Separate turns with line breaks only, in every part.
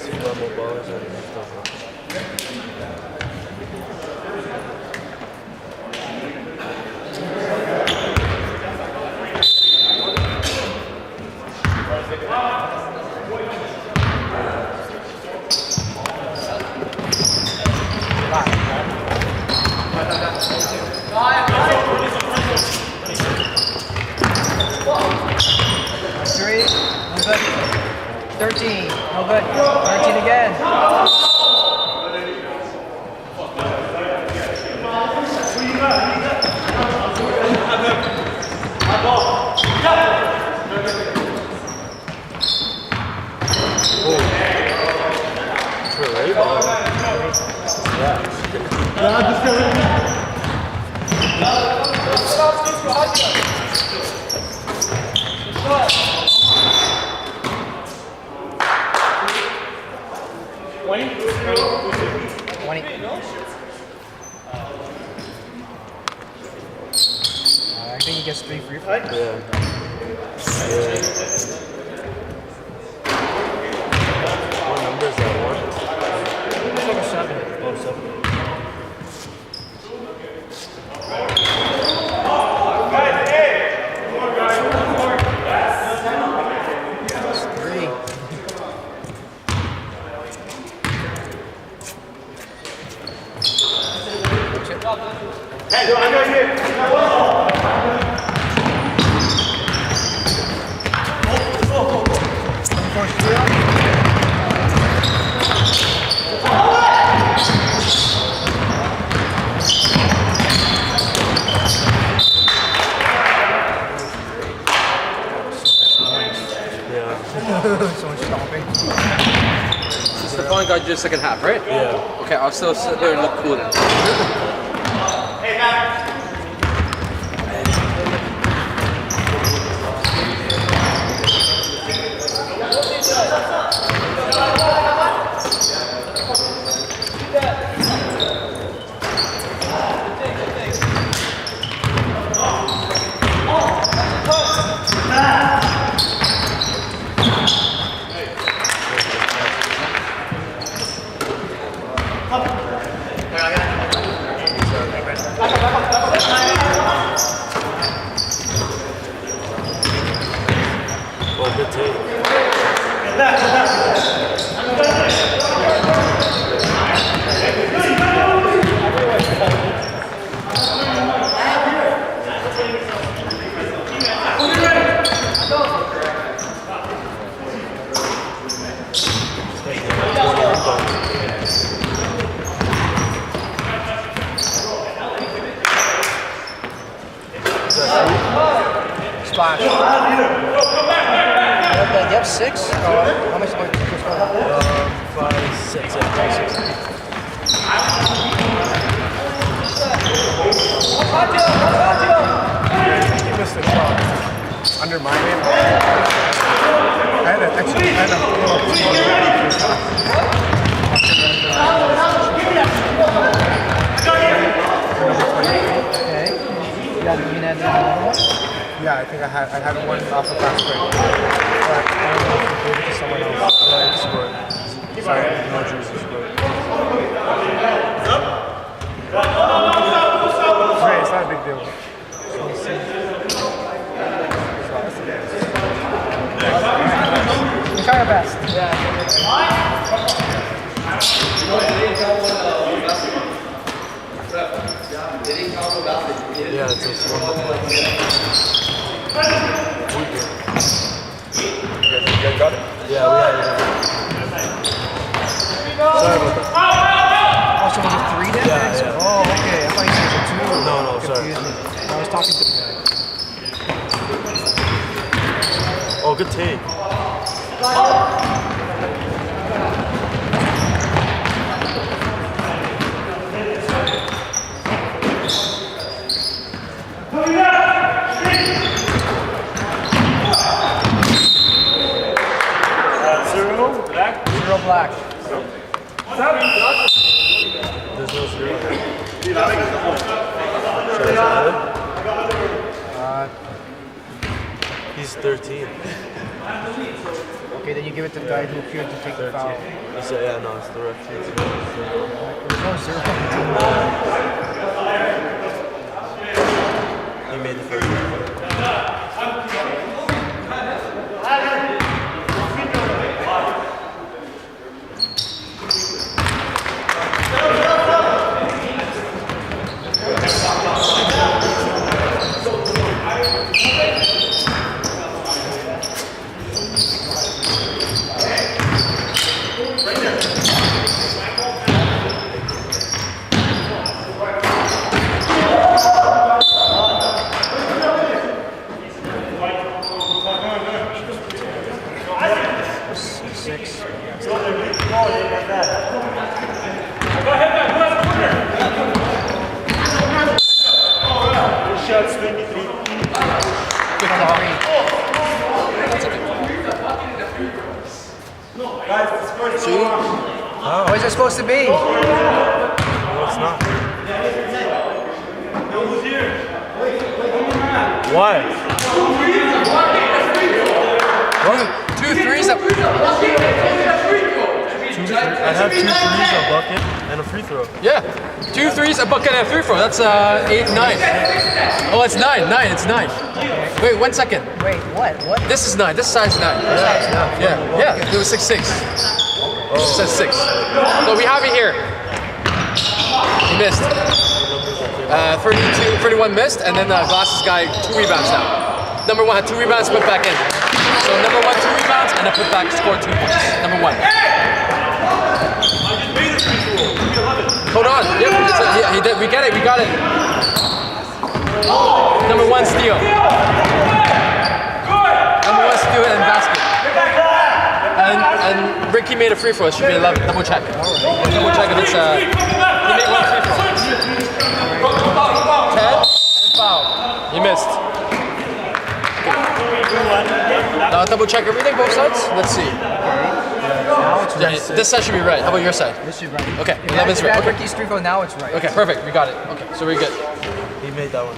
Flemo, Ballerz, and stuff.
Three, no good. 13, no good. 13 again. I think he gets 3 free throws.
Yeah. What number is that one?
It's like a 7.
Oh, 7.
That's 3.
Hey, I'm right here.
So much stomping.
It's the fine guy just second half, right?
Yeah.
Okay, I'll still sit there and look cool then.
Hey, Matt.
Oh, good take.
Splash. You have 6? How much?
5, 6, yeah, 5, 6.
He missed the shot. Under my name. I had an extra. I had a Okay. You got another one? Yeah, I think I had one off the fast break. But I don't know if you gave it to someone else. Yeah, I scored. Sorry, no juice scored. Great, it's not a big deal. So we'll see. We try our best.
Yeah, it's a small one. You guys got it? Yeah, we had it. Sorry about that.
Also, was it 3 then?
Yeah.
Oh, okay. I thought you said it was 2.
No, sorry.
Confused me. I was talking to.
Oh, good take.
Zero black.
There's no zero. He's 13.
Okay, then you give it to the guy who appeared to take the foul.
He said, yeah, no, it's the ref.
There's no 0.
He made the first one.
What is it supposed to be?
No, it's not. Why?
Two threes up.
I have 2 threes, a bucket, and a free throw.
Yeah. 2 threes, a bucket, and a free throw. That's 8, 9. Oh, it's 9. 9. It's 9. Wait, 1 second.
Wait, what? What?
This is 9. This size 9. Yeah. It was 6'6". It says 6. So we have it here. He missed. 32, 31 missed, and then the glasses guy 2 rebounds now. Number 1 had 2 rebounds, put back in. So number 1 2 rebounds, and then put back, scored 2 points. Number 1. Hold on. Yep. He did. We get it. We got it. Number 1 steal. Number 1 steal and basket. And Ricky made a free throw. It should be 11. Double check. Double check if it's he made 1 free throw. 10 and foul. He missed. Now double check everything, both sides. Let's see.
Now it's right.
Yeah, this side should be right. How about your side?
This is right.
Okay, 11's right. Okay.
Ricky's 3-0, now it's right.
Okay, perfect. We got it. Okay, so we're good.
He made that one.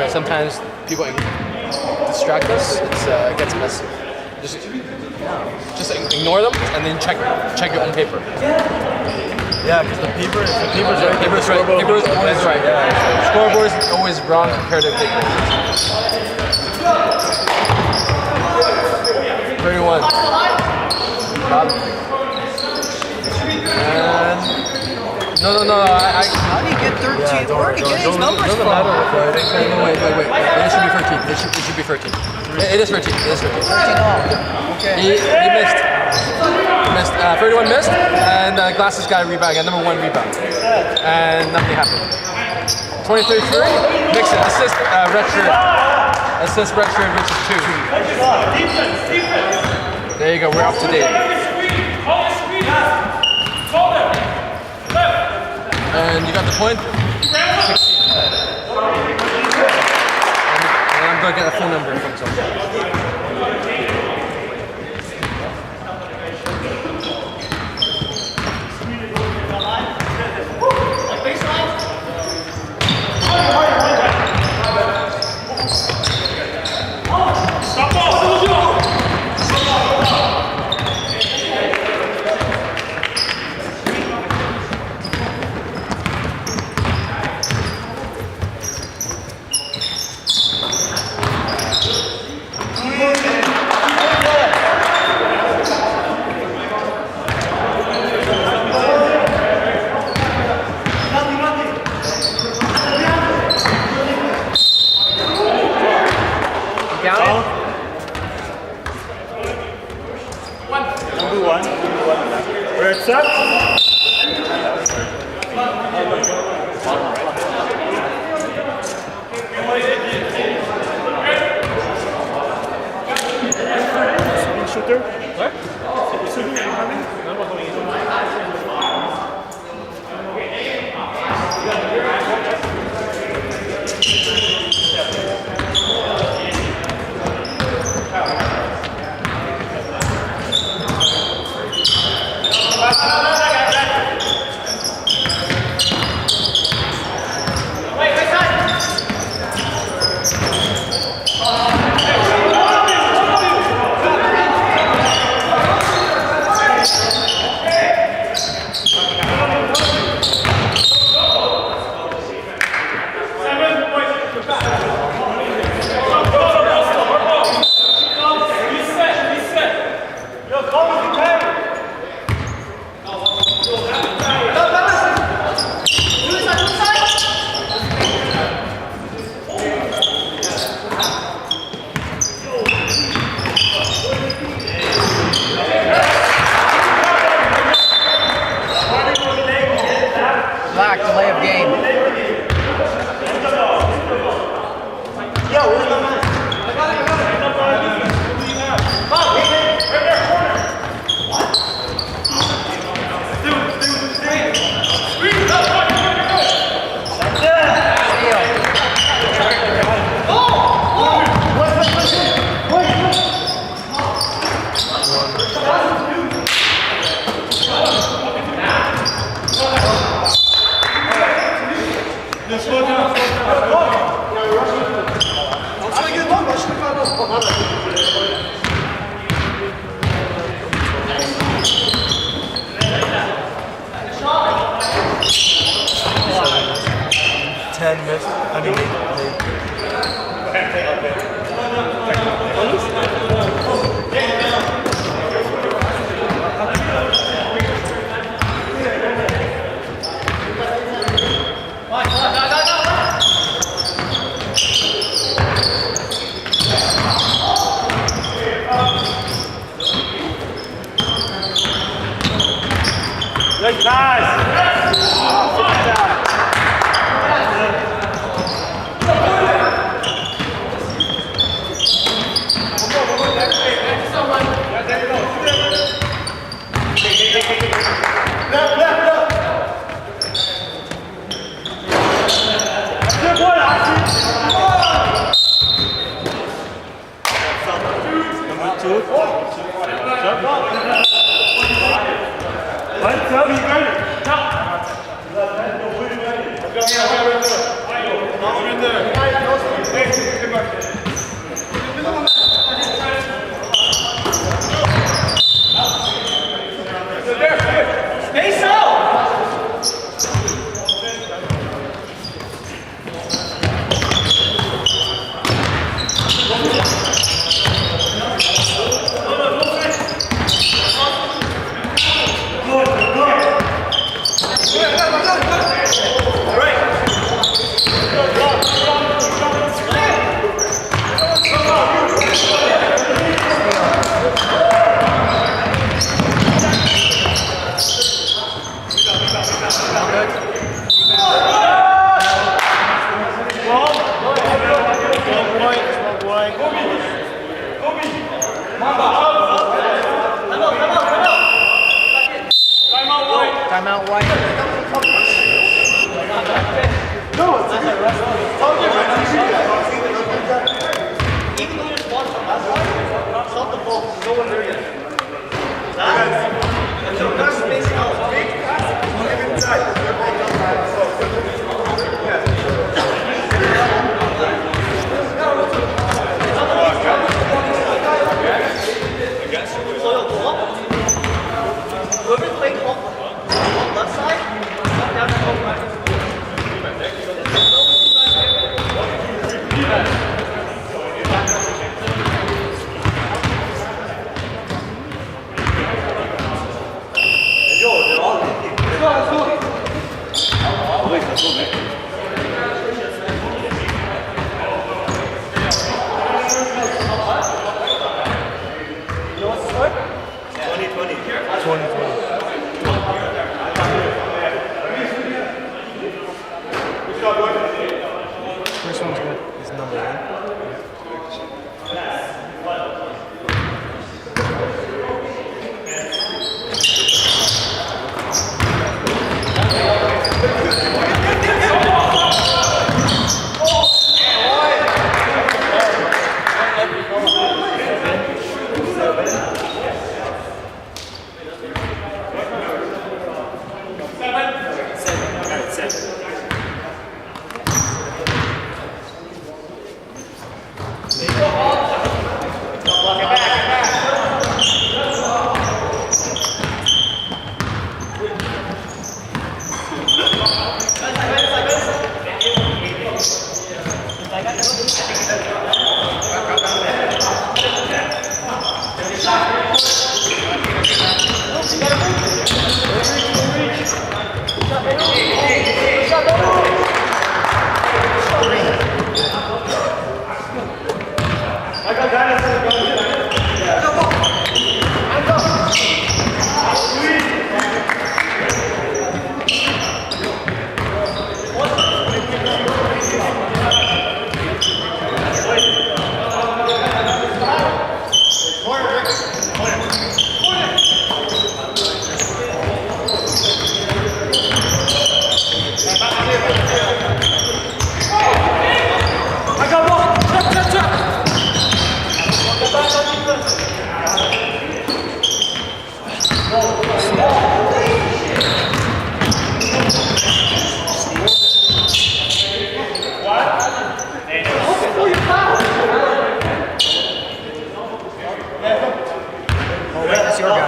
Sometimes people distract us. It gets messy. Just ignore them and then check your own paper.
Yeah, because the paper's right.
Paper's right. Paper's always right. Yeah. Scoreboard is always wrong compared to paper. 31. And no.
How do you get 13? Where did he get his numbers
doesn't
from?
matter what the
Wait. It should be 13. It should be 13. It is 13. It is 13.
13 all. Okay.
He missed. 31 missed, and glasses got a rebound. Got number 1 rebound, and nothing happened. 23-3. Mix it. Assist redshirt. Assist redshirt, which is 2. There you go. We're up to date. And you got the point? 16. And I'm going to get a phone number from someone.
Missed. I mean, Good pass.
Timeout, White.
Stop the ball. No one there yet. Whoever's playing on left side, down to the right.
First one's good. It's number 1.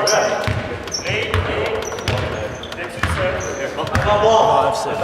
sorry. Oh, I've said.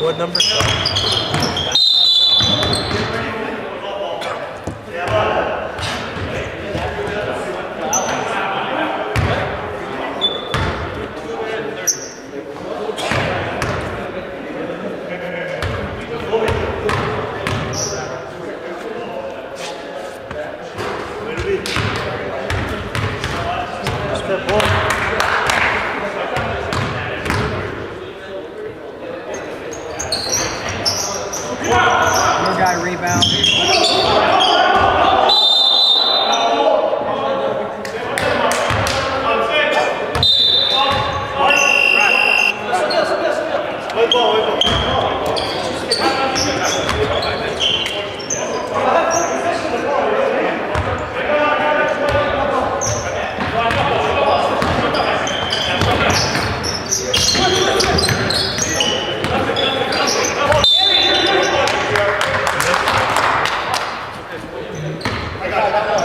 What number?
Your guy rebound.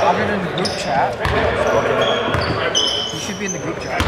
I'll get in the group chat. You should be in the group chat.